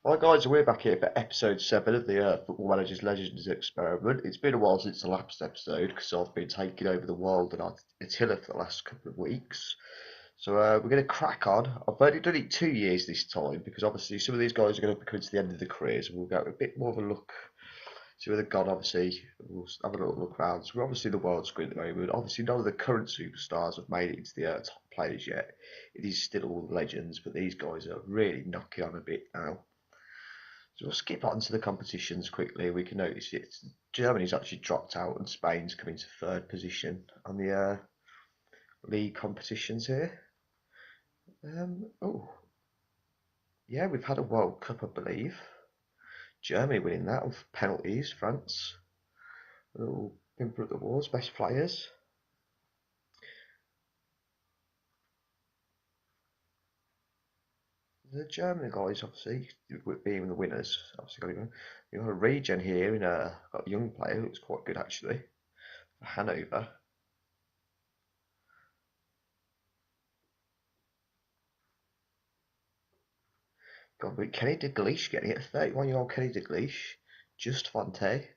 Hi guys, we're back here for episode 7 of the Football Managers Legends experiment. It's been a while since the last episode because I've been taking over the world and Attila for the last couple of weeks. So we're going to crack on. I've only done it 2 years this time because obviously some of these guys are going to be coming to the end of the careers and we'll get a bit more of a look to where they've gone. Obviously, we'll have a little look around. So we're obviously the world screen at the moment. Obviously, none of the current superstars have made it into the top players yet. It is still all legends, but these guys are really knocking on a bit now. So we'll skip on to the competitions quickly. We can notice it. Germany's actually dropped out and Spain's come into third position on the league competitions here. Oh, yeah, we've had a World Cup, I believe. Germany winning that with penalties. France, a little Pimper at the Wars, best players. The German guys, obviously, being the winners, obviously got a regen here in got a young player who looks quite good actually. For Hanover. God, but Kenny Dalglish getting it, 31-year-old Kenny Dalglish, just Fonte.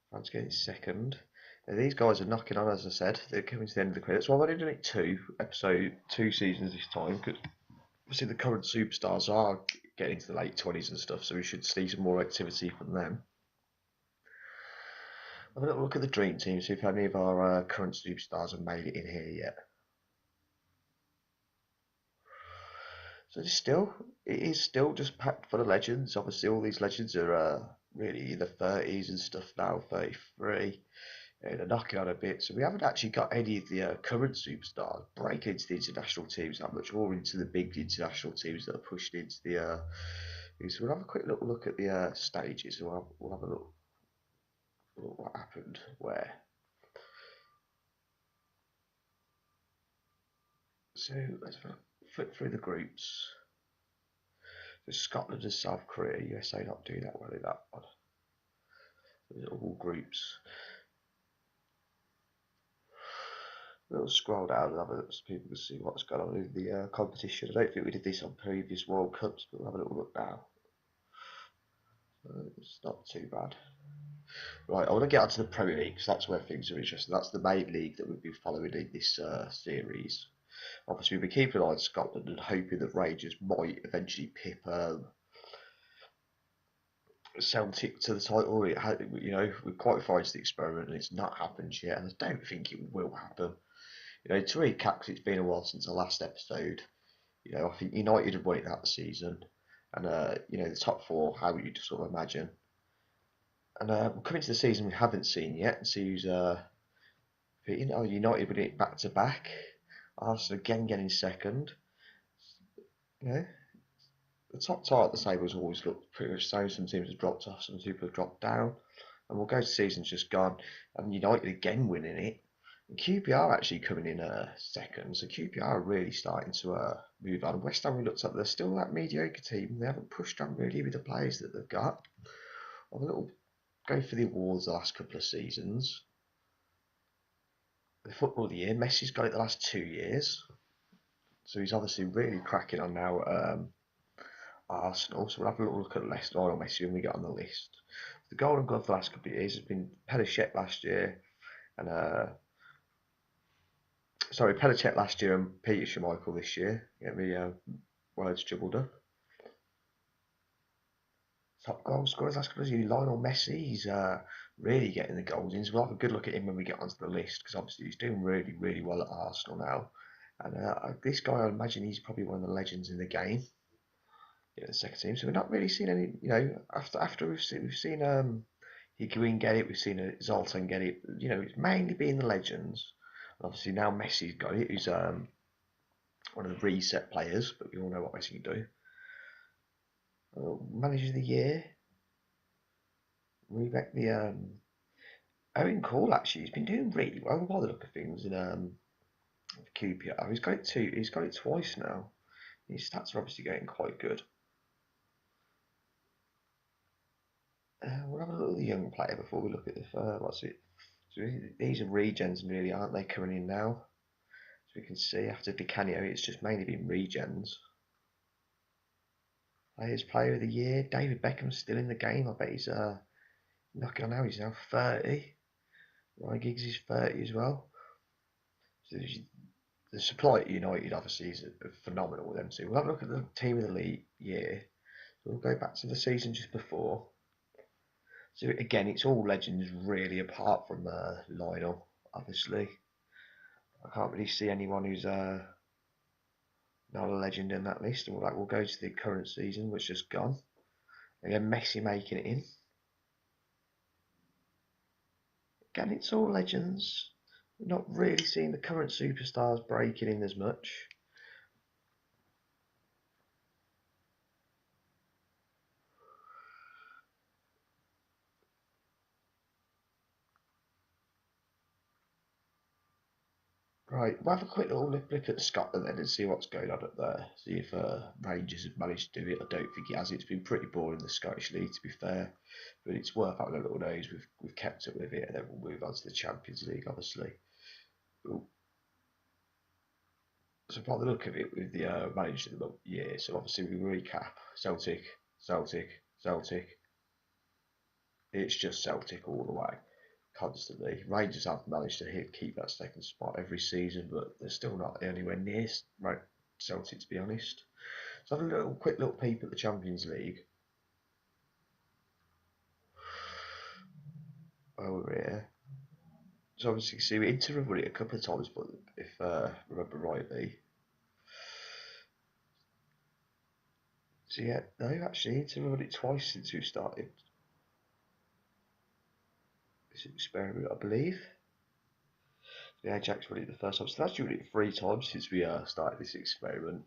France getting second. Now, these guys are knocking on, as I said. They're coming to the end of the credits. So I've only done it two seasons this time, because obviously the current superstars are getting into the late 20s and stuff, so we should see some more activity from them. Have a little look at the dream team, see if any of our current superstars have made it in here yet. So it is still just packed full of legends. Obviously, all these legends are really in the 30s and stuff now, 33. They're knocking on a bit. So we haven't actually got any of the current superstars breaking into the international teams that much, or into the big international teams that are pushed into the. So we'll have a quick little look at the stages. We'll have a look what happened where. So let's flip through the groups. So Scotland and South Korea, USA not doing that well in that one. All groups. We'll scroll down and have a look so people can see what's going on in the competition. I don't think we did this on previous World Cups, but we'll have a little look now. It's not too bad. Right, I want to get onto the Premier League because that's where things are interesting. That's the main league that we've been following in this series. Obviously, we'll be keeping an eye on Scotland and hoping that Rangers might eventually pip Celtic to the title. We qualified to the experiment and it's not happened yet, and I don't think it will happen. To recap, 'cause it's been a while since the last episode. I think United have won it that season, and the top four, how you'd sort of imagine. And we're coming to the season we haven't seen yet, and see who's beating. Oh, United winning it back to back. Arsenal again getting second. You know, the top tier at the tables always looked pretty much the same. Some teams have dropped off, some people have dropped down, and we'll go to season's just gone, and United again winning it. And QPR actually coming in second, so QPR are really starting to move on. West Ham, we looked up, they're still that mediocre team. They haven't pushed on really with the players that they've got. I'll a little go for the awards the last couple of seasons. The football of the year, Messi's got it the last 2 years, so he's obviously really cracking on now. Arsenal, so we'll have a little look at Leicester or Messi when we get on the list. The Golden Glove the last couple of years has been Petr last year and Petr last year and Peter Schmeichel this year. Get me words jumbled up. Top goal scorers last couple of years, Lionel Messi. He's really getting the goals in. So we'll have a good look at him when we get onto the list because obviously he's doing really, really well at Arsenal now. And this guy, I imagine he's probably one of the legends in the game. The second team. So we're not really seeing any. After we've seen Higuain get it, we've seen Zoltan get it. It's mainly been the legends. And obviously now Messi's got it, who's one of the reset players, but we all know what Messi can do. Manager of the year, we back the Owen Cole actually. He's been doing really well by the look of things in QPR. He's got it two. He's got it twice now. His stats are obviously getting quite good. We'll have a look at the young player before we look at the what's it. So these are regens really, aren't they, coming in now? So we can see after Di Canio, it's just mainly been regens. Player of the Year. David Beckham's still in the game. I bet he's knocking on now. He's now 30. Ryan Giggs is 30 as well. So the supply at United obviously is phenomenal with them two. We'll have a look at the team of the league year. So we'll go back to the season just before. So again, it's all legends really, apart from Lionel, obviously. I can't really see anyone who's not a legend in that list. And we'll go to the current season, which just gone. Again, Messi making it in. Again, it's all legends. We're not really seeing the current superstars breaking in as much. Right, we'll have a quick little look at Scotland then and see what's going on up there. See if Rangers have managed to do it. I don't think he has. It's been pretty boring, the Scottish League, to be fair. But it's worth having a little nose. We've kept up with it, and then we'll move on to the Champions League, obviously. But, so by the look of it, with the manager of the year, so obviously we recap Celtic, Celtic, Celtic. It's just Celtic all the way, constantly. Rangers have managed to keep that second spot every season, but they're still not anywhere near Celtic, to be honest. So have a quick little peep at the Champions League. Over here. So obviously you see Inter have won it a couple of times, but if I remember rightly. So yeah, no, actually Inter have won it twice since we started this experiment, I believe. The Ajax won it the first time, so that's won it 3 times since we started this experiment.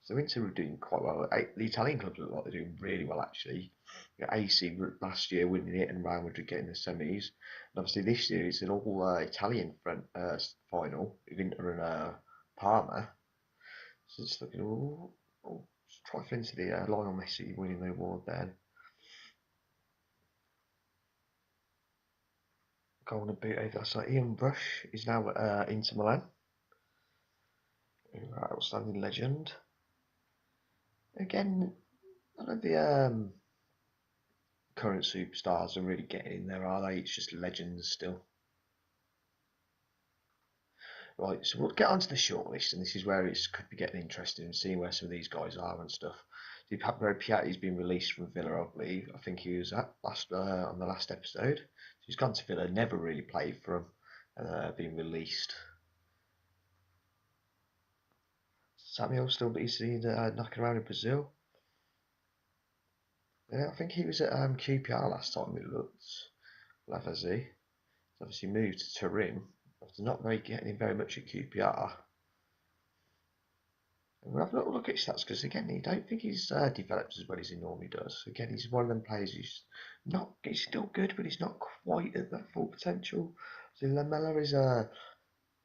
So Inter were doing quite well. The Italian clubs look like they're doing really well, actually. AC last year winning it and Real Madrid getting the semis. And obviously this year it's an all Italian final, Inter and Parma. So it's looking all trifling into the Lionel Messi winning the award then. Golden boot over. So Ian Brush is now at Inter Milan. Outstanding legend. Again, none of the current superstars are really getting in there, are they? It's just legends still. Right, so we'll get onto the shortlist, and this is where it could be getting interesting and seeing where some of these guys are and stuff. So Piatti's been released from Villa, I believe. I think he was at last on the last episode. So he's gone to Villa, never really played for him, and been released. Samuel still be seen knocking around in Brazil. Yeah, I think he was at QPR last time it looked. Lavezzi. He's obviously moved to Turin. After not very getting very much at QPR. And we'll have a little look at his stats because again, I don't think he's developed as well as he normally does. Again, he's one of them players who's not. He's still good, but he's not quite at that full potential. So Lamella is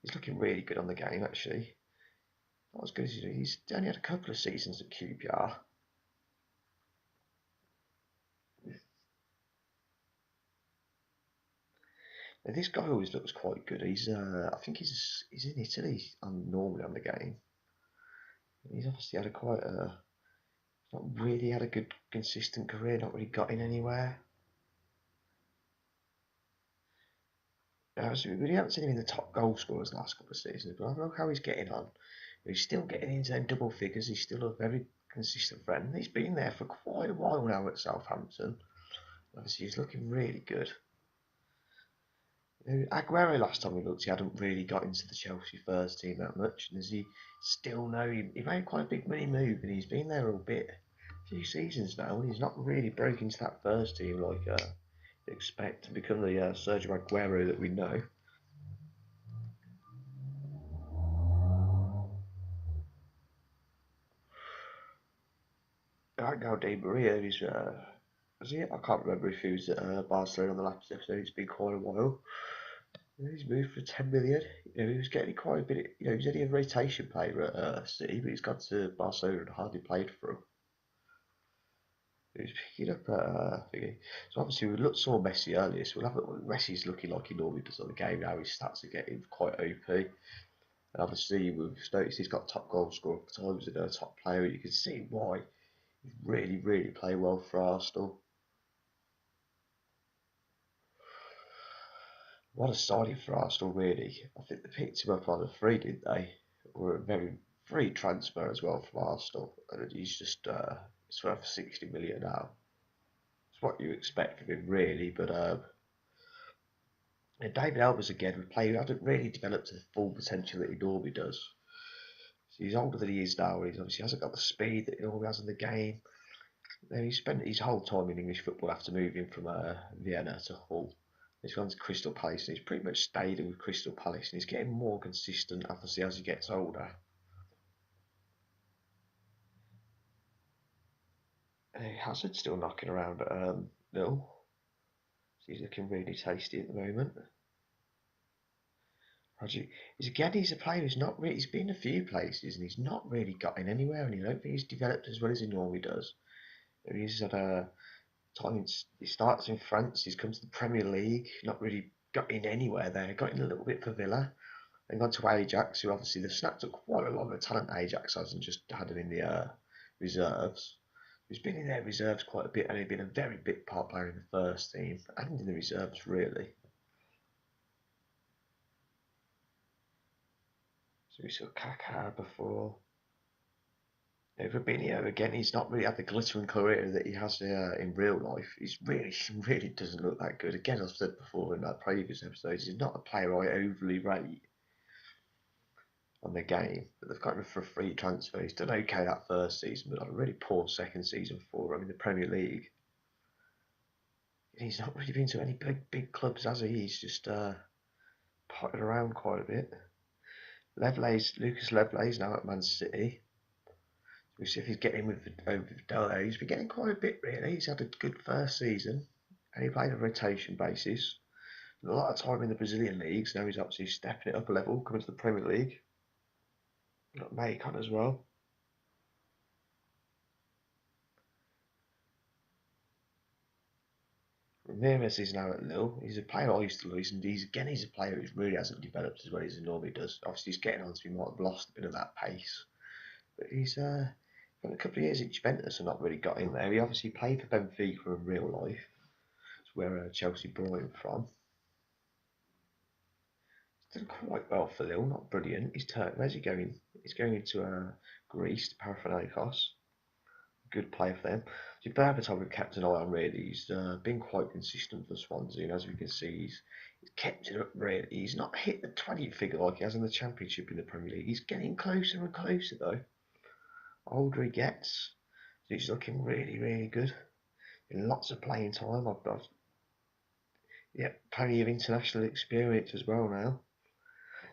he's looking really good on the game actually. Not as good as he's only had a couple of seasons at QPR. Now, this guy always looks quite good. He's I think he's in Italy normally on the game. He's obviously had a quite not really had a good consistent career. Not really got in anywhere. So we haven't seen him in the top goal scorers the last couple of seasons, but I don't know how he's getting on. He's still getting into them double figures. He's still a very consistent friend. He's been there for quite a while now at Southampton. Obviously, he's looking really good. Aguero, last time we looked, he hadn't really got into the Chelsea first team that much. And as he still know, he made quite a big money move, and he's been there a bit, a few seasons now, and he's not really broken into that first team like expect to become the Sergio Aguero that we know. Angel Di Maria is was he? I can't remember if he was at Barcelona on the last episode. It's been quite a while. He's moved for 10 million. He was getting quite a bit. He was only a rotation player at City, but he's gone to Barcelona and hardly played for him. He was picking up thingy. So obviously we looked saw Messi earlier, so we'll have Messi's looking like he normally does on the game now. His stats are getting quite OP. And obviously we've noticed he's got top goal scorer times and a top player. You can see why He's really played well for Arsenal. What a signing for Arsenal, really. I think they picked him up on a free, didn't they? Or a very free transfer as well from Arsenal. And he's just, it's worth 60 million now. It's what you expect from him, really. But and David Alba's again, a player who hasn't really developed to the full potential that he normally does. So he's older than he is now, and he obviously hasn't got the speed that he normally has in the game. He spent his whole time in English football after moving from Vienna to Hull. He's gone to Crystal Palace and he's pretty much stayed with Crystal Palace and he's getting more consistent obviously as he gets older. Hazard's still knocking around at Lille. So he's looking really tasty at the moment. Roger, he's a player who's not really, he's been a few places and he's not really gotten anywhere and I don't think he's developed as well as he normally does. He's at a time he starts in France, he's come to the Premier League, not really got in anywhere there, got in a little bit for Villa, then gone to Ajax, who obviously they've snapped up quite a lot of talent. Ajax hasn't just had him in the reserves. He's been in their reserves quite a bit and he's been a very big part player in the first team and in the reserves really. So we saw Kaká before. Fabinho again, he's not really had the glittering career that he has in real life. He's really doesn't look that good. Again, I've said before in that previous episodes, he's not a player I overly rate on the game. But they've got him for a free transfer. He's done okay that first season, but had a really poor second season for him in the Premier League. He's not really been to any big clubs, has he? He's just potted around quite a bit. Lucas Levele's now at Man City. We'll see if he's getting with Vidal. He's been getting quite a bit really. He's had a good first season and he played on a rotation basis. A lot of time in the Brazilian leagues. Now he's obviously stepping it up a level, coming to the Premier League. Got Macon as well. Ramirez is now at Lille. He's a player I used to lose, and he's a player who really hasn't developed as well as he normally does. Obviously, he's getting on to be might have lost a bit of that pace, but he's got a couple of years at Juventus and not really got in there. He obviously played for Benfica in real life. It's where Chelsea brought him from. He's done quite well for Lille, not brilliant. Where's he going? He's going into Greece to Panathinaikos. Good player for them. So Berbatov we've kept an eye on really. He's been quite consistent for Swansea, and as we can see, he's kept it up really. He's not hit the 20 figure like he has in the Championship in the Premier League. He's getting closer and closer though. Older he gets, so he's looking really good. In lots of playing time. Yeah, plenty of international experience as well now.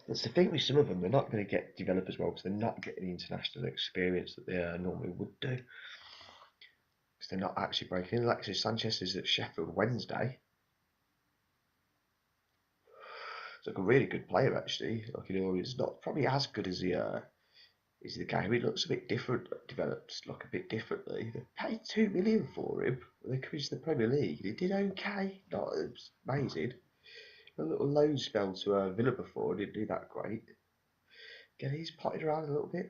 That's the thing with some of them, they're not going to get develop as well because they're not getting the international experience that they normally would do. Because they're not actually breaking in. Alexis Sanchez is at Sheffield Wednesday. He's like a really good player actually. Like he's not probably as good as the game. He looks a bit different, develops like a bit differently. They paid 2 million for him when they come into the Premier League. He did okay, not amazing. A little loan spell to Villa before, didn't do that great. Again, he's potted around a little bit.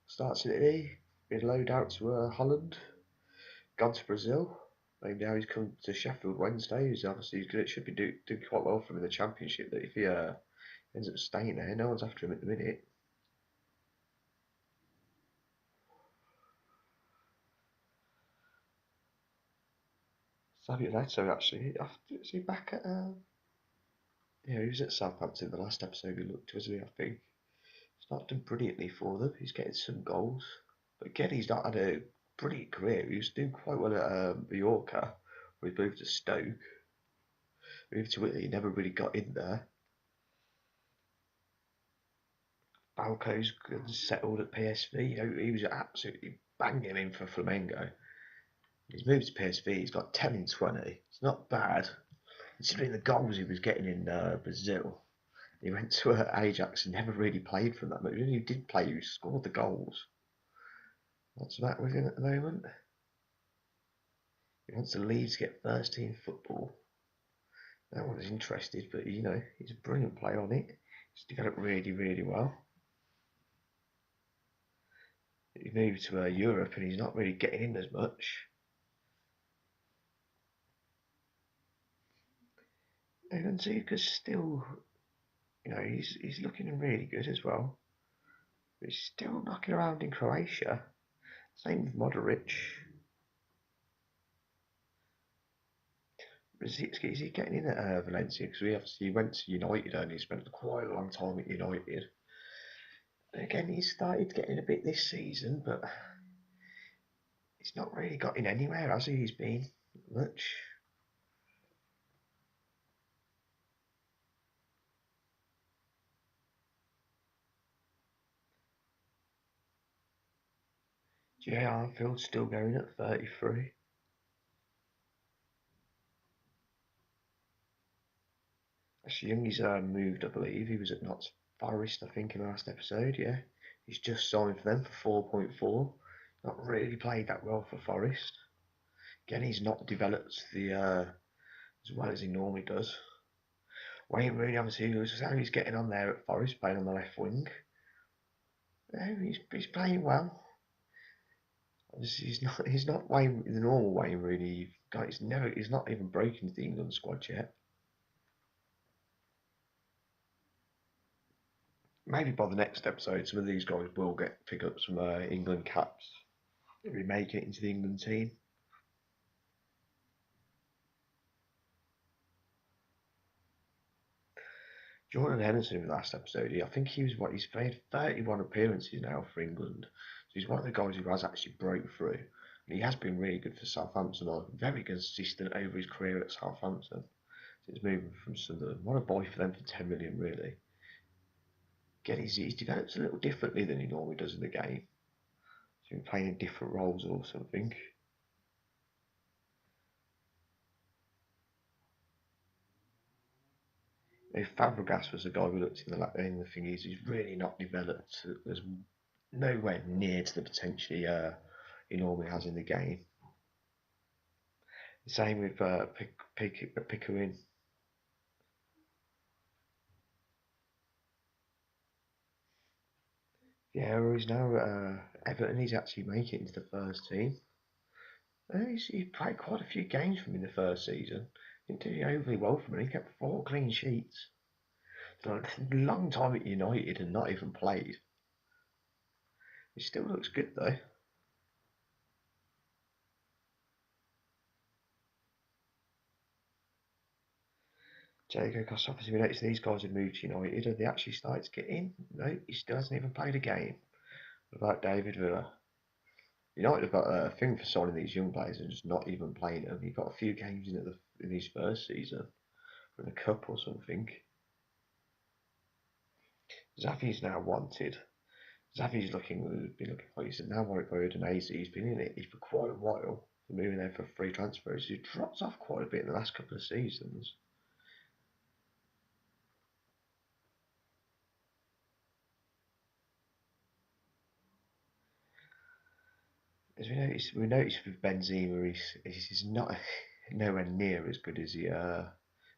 Starts in Italy, been loaned out to Holland, gone to Brazil. And now he's come to Sheffield Wednesday. He's obviously good. Should be doing quite well for him in the Championship. That if he ends up staying there, no one's after him at the minute. Samuel Eto'o actually, is he back at? Yeah, he was at Southampton the last episode we looked, wasn't he? I think he's not done brilliantly for them. He's getting some goals, but again, he's not had a brilliant career. He was doing quite well at Mallorca, where he moved to Stoke. Moved to Italy, never really got in there. Balco's settled at PSV. You know, he was absolutely banging in for Flamengo. He's moved to PSV. He's got 10 in 20. It's not bad, considering the goals he was getting in Brazil. He went to Ajax and never really played for that much. When he did play, he scored the goals. What's that with him at the moment? He wants to leave to get first team football. No one's interested, but you know, he's a brilliant player on it. He's developed really well. He moved to Europe and he's not really getting in as much. And Zuka's still, he's looking really good as well. But he's still knocking around in Croatia. Same with Modric. Is he getting in at Valencia? Because he went to United and he spent quite a long time at United. And again, he started getting a bit this season, but he's not really got in anywhere, has he? He's been much. J. Arfield's still going at 33. Actually, Youngie's moved, I believe. He was at Notts Forest, I think, in the last episode, yeah. He's just signed for them for 4.4. Not really played that well for Forest. Again, he's not developed the as well as he normally does. Wayne Rooney, obviously, was how he's getting on there at Forest, playing on the left wing. Yeah, he's playing well. Obviously, he's not Wayne the normal Wayne Rooney. He's not even broken into the England squad yet. Maybe by the next episode, some of these guys will pick up some England caps. Maybe make it into the England team. Jordan Henderson in the last episode, I think he's played 31 appearances now for England. So he's one of the guys who has actually broke through. And he has been really good for Southampton, or very consistent over his career at Southampton. Since moving from Sunderland. What a buy for them for 10 million, really. Again, he's developed a little differently than he normally does in the game. He's been playing in different roles or something. If Fabregas was the guy we looked in the thing, he's really not developed. There's nowhere near to the potential he normally has in the game. Same with Pickering. Yeah, he's now Everton. He's actually making it into the first team. He played quite a few games for him in the first season. Didn't do overly well for him. He kept 4 clean sheets. So a long time at United and not even played. He still looks good though. Jago Costa, obviously we noticed these guys have moved to United and they actually started to get in. No, he still hasn't even played a game. What about David Villa? United have got a thing for signing these young players and just not even playing them. He got a few games in his first season, in a cup or something. Zafi's now wanted. Zafi's been looking like he's now Warwick Road and AZ. He's been in it for quite a while. Moving there for free transfers. He dropped off quite a bit in the last couple of seasons. As we noticed with Benzema, he's not nowhere near as good as he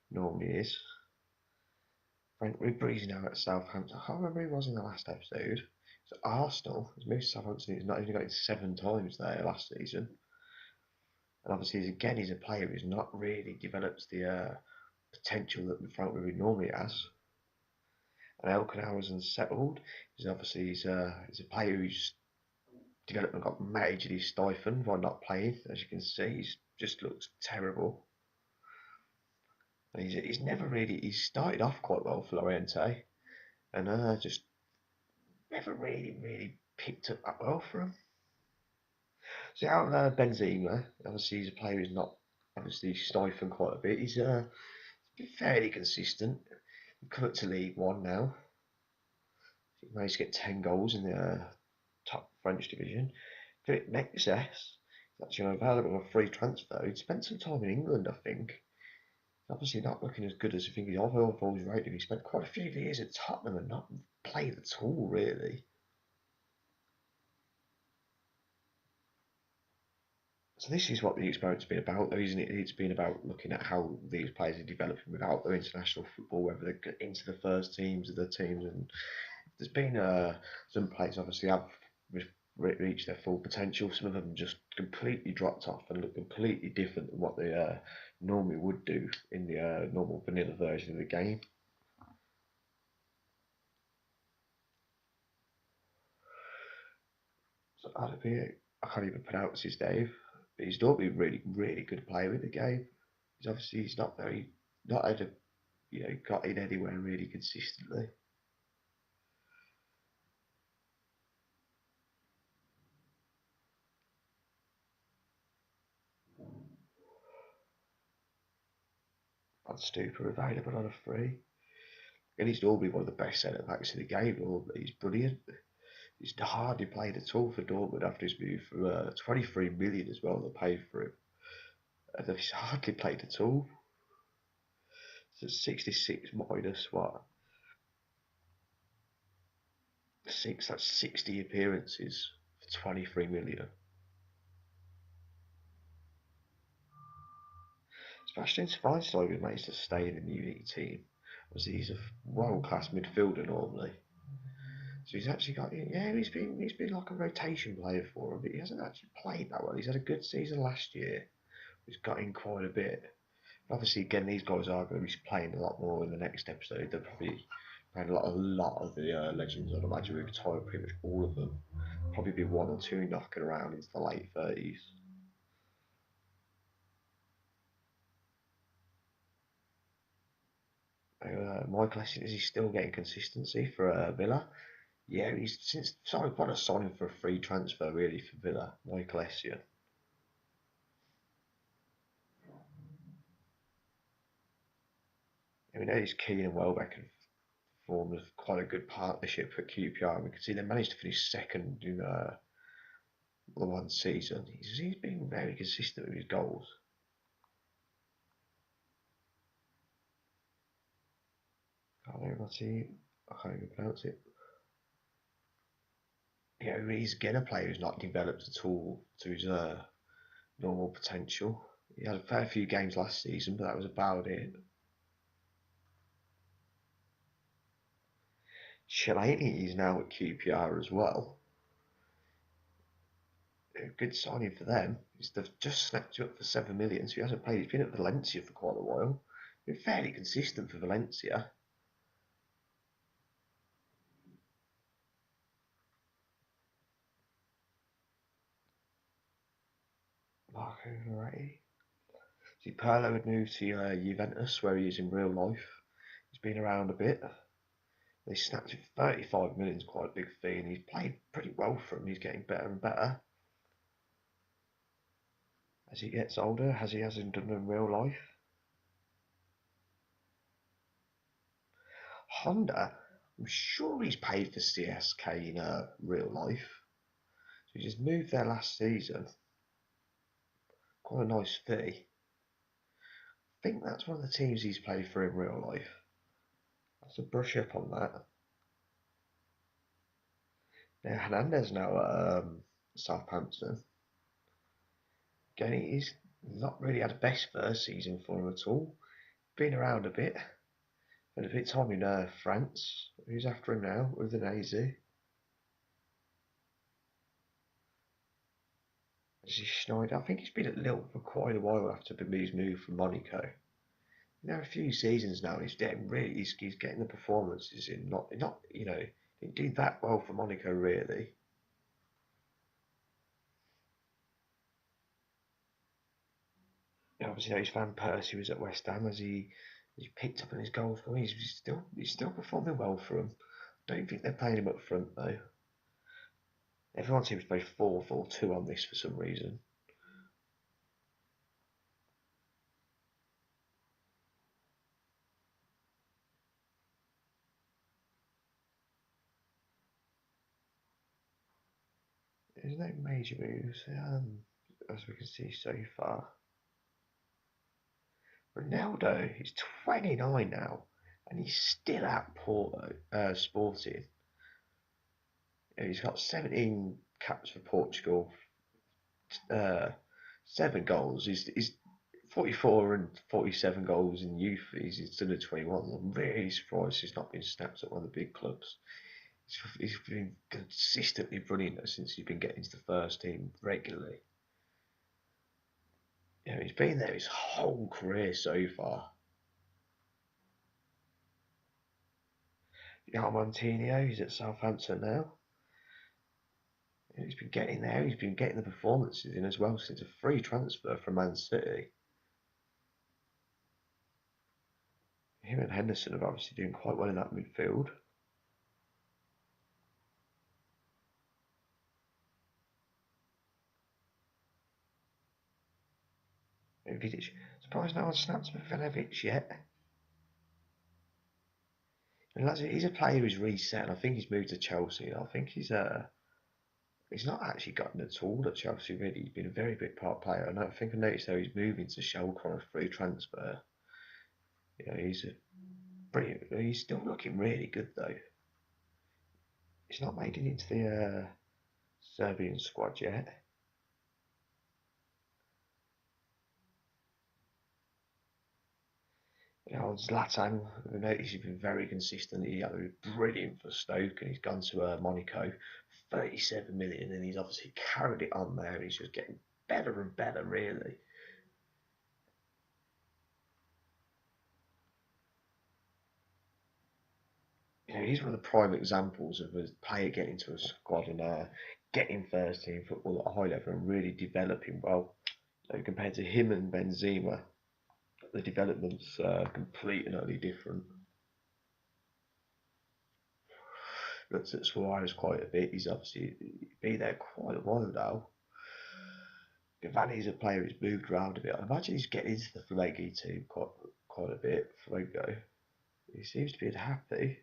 normally is. Frank Ribery's now at Southampton. I can't remember who he was in the last episode. It's Arsenal. He's moved to Southampton. He's not only got it 7 times there last season. And obviously, again, he's a player who's not really developed the potential that Frank Ribery normally has. And Elkenhausen's settled. He's a player whose development got majorly stifled by not playing. As you can see, he just looks terrible. And he's never really. He started off quite well for Lorente, and just never really picked up that well for him. So out of Benzema, obviously he's a player who's not obviously stifling quite a bit. He's been fairly consistent. Come up to League One now. He managed to get 10 goals in the top French division. Philip Mexes is actually available on a free transfer. He'd spent some time in England, I think. Obviously not looking as good as I think he's always rated. He spent quite a few years at Tottenham and not played at all, really. So this is what the experiment's been about, though, isn't it? It's been about looking at how these players are developing without their international football, whether they get into the first teams of the teams. And there's been some players, obviously, have reach their full potential. Some of them just completely dropped off and look completely different than what they normally would do in the normal vanilla version of the game. So I can't even pronounce his name, but he's normally really, really good player in the game. He's not very, not had a, got in anywhere really consistently. On Stupor available on a free. And he's normally one of the best centre backs in the game. He's brilliant. He's hardly played at all for Dortmund after his move for 23 million as well. They paid for him, and he's hardly played at all. So 66 minus what? Six. That's 60 appearances for 23 million. Sebastian Schweinsteiger managed to stay in the Munich team. Obviously, he's a world-class midfielder normally. So he's actually got, yeah, he's been like a rotation player for him, but he hasn't actually played that well. He's had a good season last year. He's got in quite a bit. Obviously, again, these guys are going to be playing a lot more in the next episode. They'll probably playing a lot of the legends. I'd imagine we retire pretty much all of them. Probably be one or two knocking around into the late 30s. Michael Essien, is he still getting consistency for Villa? Yeah, he's since sorry, what a signing for a free transfer really for Villa, Michael Essien. I mean, he's Keane and Welbeck have formed quite a good partnership at QPR. We can see they managed to finish second in the one season. He's been very consistent with his goals. Can't remember what's he. I can't even pronounce it. Yeah, he's again a player who's not developed at all to his normal potential. He had a fair few games last season, but that was about it. Shalani is now at QPR as well. A good signing for them. They've just snapped you up for 7 million, so he hasn't played. He's been at Valencia for quite a while. Been fairly consistent for Valencia. Marco Verratti. See, Perlo had moved to Juventus, where he is in real life. He's been around a bit. They snapped him 35 million, quite a big fee, and he's played pretty well for him. He's getting better and better as he gets older, as he hasn't done in real life. Honda, I'm sure he's paid for CSK in real life. So he just moved there last season. Quite a nice fee. I think that's one of the teams he's played for in real life. I have to brush up on that. Now Hernandez now at Southampton. Again, he's not really had a best first season for him at all. Been around a bit. Had a bit of time in France. Who's after him now with an AZ? Is he Schneider? I think he's been at Lille for quite a while after his move from Monaco. Now a few seasons now, he's getting he's getting the performances in. Not didn't do that well for Monaco really. Obviously, his Van Persie was at West Ham as he picked up on his goal for me. He's still performing well for him. Don't think they're playing him up front though. Everyone seems to play 4-4-2 on this for some reason. There's no major moves as we can see so far. Ronaldo, he's 29 now, and he's still at Porto, Sporting. He's got 17 caps for Portugal, uh, 7 goals. He's 44 and 47 goals in youth. He's still at 21. I'm really surprised he's not been snapped at one of the big clubs. He's been consistently brilliant since he's been getting to the first team regularly. He's been there his whole career so far. Montinho, he's at Southampton now. He's been getting there. He's been getting the performances in as well since a free transfer from Man City. Him and Henderson are obviously doing quite well in that midfield. Vidic. Surprised no one snapped Mihajlovic yet. And he's a player who's reset, and I think he's moved to Chelsea. I think he's not actually gotten at all at Chelsea. Really, he's been a very big part player. And I think I noticed how he's moving to Schalke on a free transfer. He's a brilliant. He's still looking really good though. He's not made it into the Serbian squad yet. Zlatan, I noticed he's been very consistent. He was brilliant for Stoke, and he's gone to Monaco, 37 million, and he's obviously carried it on there. And he's just getting better and better, really. He's one of the prime examples of a player getting to a squad and getting first team football at a high level and really developing well. Compared to him and Benzema, the development's complete and utterly different. Looked at Suarez quite a bit. He's obviously been there quite a while now. Cavani's a player who's moved around a bit. I imagine he's getting into the Flamengo team quite a bit. Flamengo. He seems to be happy.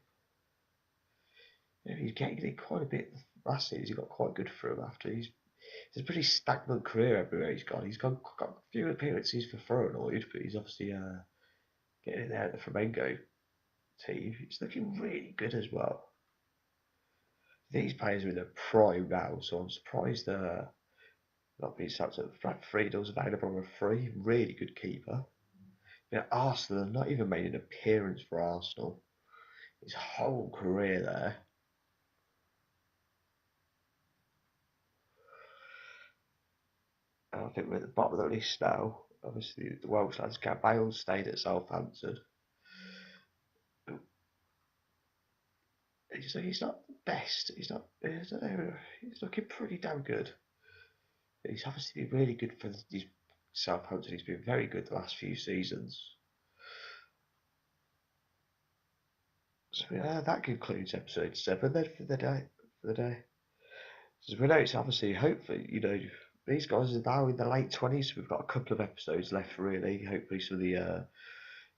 He's getting it quite a bit. Last season he got quite good for him after he's a pretty stagnant career everywhere he's gone. He's got a few appearances for Florenoid, but he's obviously getting in there at the Flamengo team. He's looking really good as well. These players are in their prime now, so I'm surprised not being such a Friedel's available on a free. Really good keeper. Arsenal have not even made an appearance for Arsenal his whole career there. And I think we're at the bottom of the list now. Obviously, the Welsh lads, Bale stayed at Southampton. He's not the best. He's not. I don't know. He's looking pretty damn good. He's obviously been really good for his Southampton. He's been very good the last few seasons. So that concludes episode 7 then for the day. So we know it's obviously, hopefully, these guys are now in the late 20s. So we've got a couple of episodes left, really. Hopefully, some of the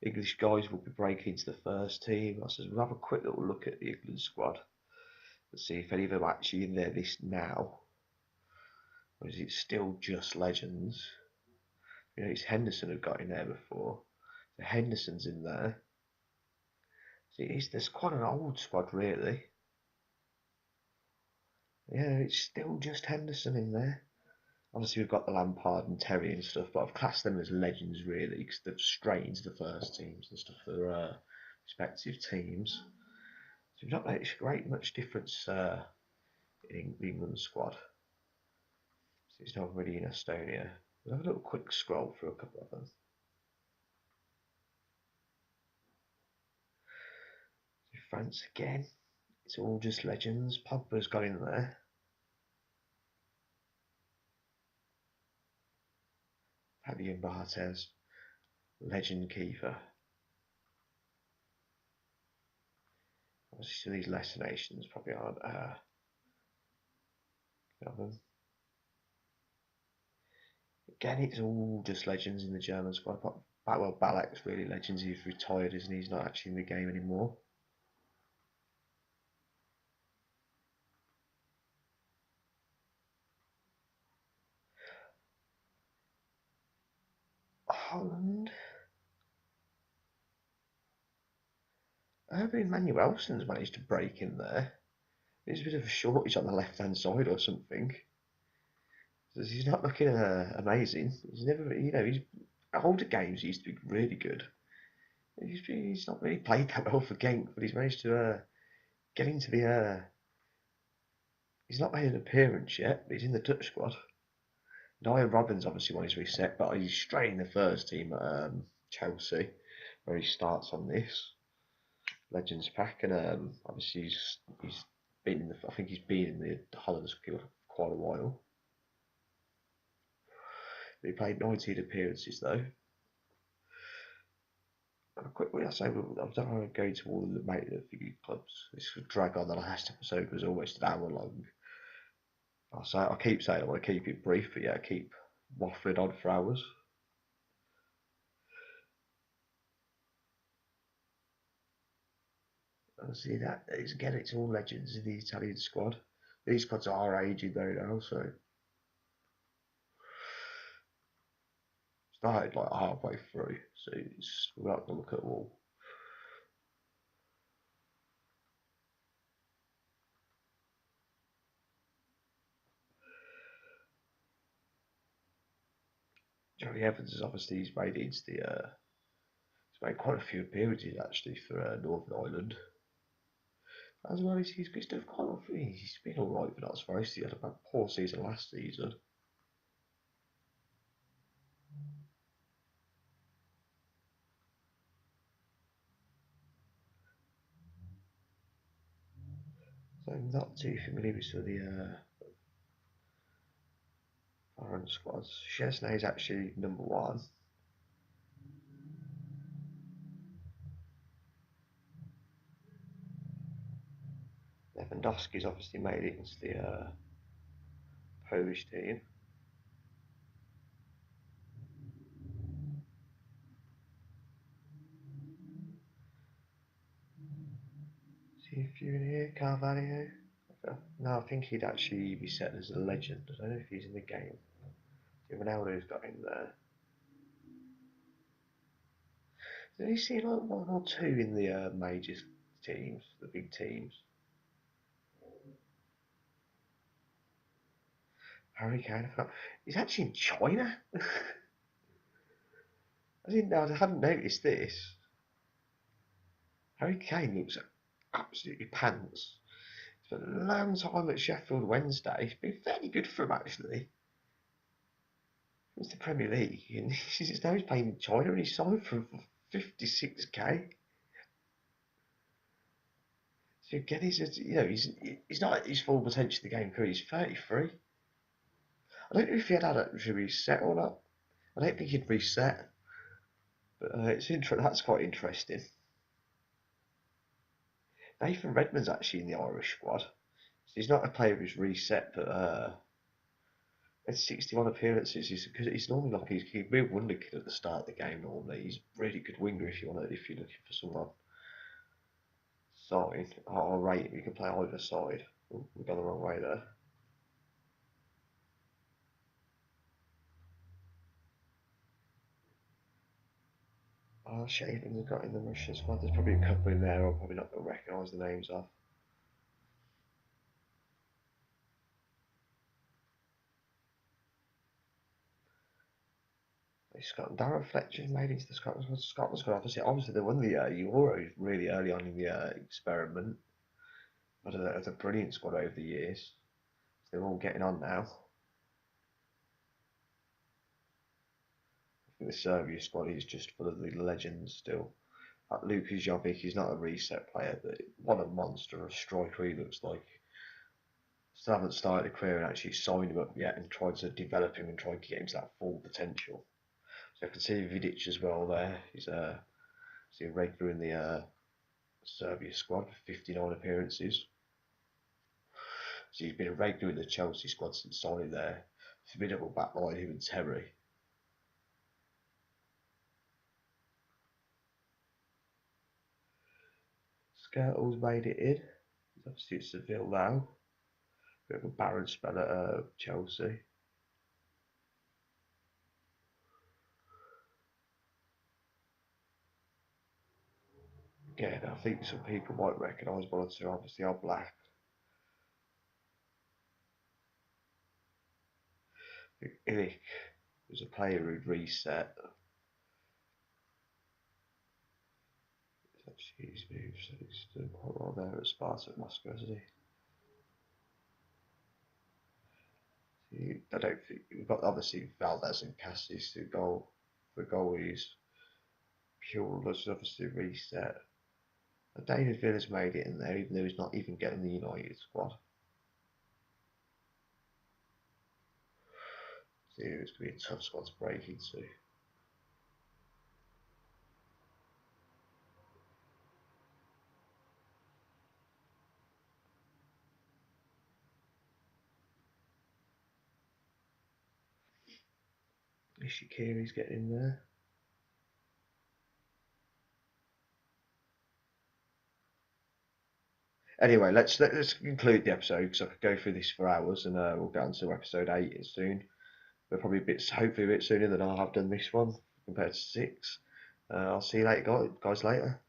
English guys will be breaking into the first team. I says we'll have a quick little look at the England squad and see if any of them are actually in their list now, or is it still just legends? It's Henderson who got in there before. So Henderson's in there. So there's quite an old squad, really. Yeah, it's still just Henderson in there. Obviously, we've got the Lampard and Terry and stuff, but I've classed them as legends, really, because they've strayed into the first teams and stuff for their respective teams. So we've not noticed much difference in the England squad. So it's not really in Estonia. We'll have a little quick scroll through a couple of them. So France again. It's all just legends. Pogba's got in there. Javier Barthez, legend keeper. Obviously, these lesser nations probably aren't them. Again, it's all just legends in the German squad. Well, Balak's really legends. He's retired, isn't he? He's not actually in the game anymore. Holland. I hope Manuelson's managed to break in there. There's a bit of a shortage on the left-hand side or something. He's not looking amazing. He's never, he's older games. He used to be really good. He's not really played that well for Genk, but he's managed to get into the He's not made an appearance yet, but he's in the Dutch squad. Niall Robins obviously won his reset, but he's straight in the first team at Chelsea, where he starts on this Legends pack, and obviously he's been in the. I think he's been in the Holland squad for quite a while. He played 19 appearances though. Quickly, I say I don't want to go to all of the figure clubs. This would drag on. The last episode was almost an hour long. I keep saying I want to keep it brief, but yeah, I keep waffling on for hours. And see that it's again, it's all legends in the Italian squad. These squads are aging though now, so started like halfway through, so we're not gonna look at them all. Johnny Evans is obviously he's made it into the he's made quite a few appearances actually for Northern Ireland. As well as he's done quite a few. He's been alright for that Spurs. He had a poor season last season. So I'm not too familiar with some of the foreign squads. Chesney is actually number one. Lewandowski's obviously made it into the Polish team. See if you're in here, Carvalho. No, I think he'd actually be set as a legend. I don't know if he's in the game. Ronaldo's got him there. Did you see like one or two in the major teams, the big teams? Harry Kane, he's actually in China. I hadn't noticed this. Harry Kane looks absolutely pants. Spent a long time at Sheffield Wednesday. It's been fairly good for him actually. It's the Premier League, and now he's playing in China, and he's signed for 56k. So again, he's not at his full potential in the game career. He's 33. I don't know if he had a reset or not. I don't think he'd reset, but that's quite interesting. Nathan Redmond's actually in the Irish squad. So he's not a player who's reset, but it's 61 appearances. He's normally like he'd be a wonder kid at the start of the game. Normally, he's a really good winger if you're looking for someone side or right. You can play either side. Ooh, we've gone the wrong way there. Oh, Shaving's got in the Russian squad. There's probably a couple in there I'm probably not going to recognise the names of. Scotland. Darren Fletcher made into the Scotland squad. Obviously, they won the Euros really early on in the experiment. But it's a brilliant squad over the years. So they're all getting on now. I think the Serbia squad is just full of the legends still. Like Lukas Jovic, he's not a reset player, but what a monster, a striker he looks like. Still haven't started a career and actually signed him up yet and tried to develop him and try to get him to that full potential. So I can see Vidic as well there. He's a regular in the Serbia squad, 59 appearances. So he's been a regular in the Chelsea squad since signing there. Formidable backline, him and Terry. Skirtle's made it in. He's obviously at Seville now. Bit of a barren spell at Chelsea. Again, I think some people might recognise one or two, obviously, are black. Illich was a player who'd reset. He's moved, so he's doing quite well there at Spartak Moscow, isn't he? I don't think we've got obviously Valdez and Cassius to goal for goalies. Pure's obviously reset. David Villa's made it in there, even though he's not even getting the United squad. So it's going to be a tough squad to break into. Ishikiri's getting in there. Anyway, let's conclude the episode because I could go through this for hours, and we'll get on to episode 8 soon. But probably hopefully a bit sooner than I have done this one compared to 6. I'll see you later, guys. Later.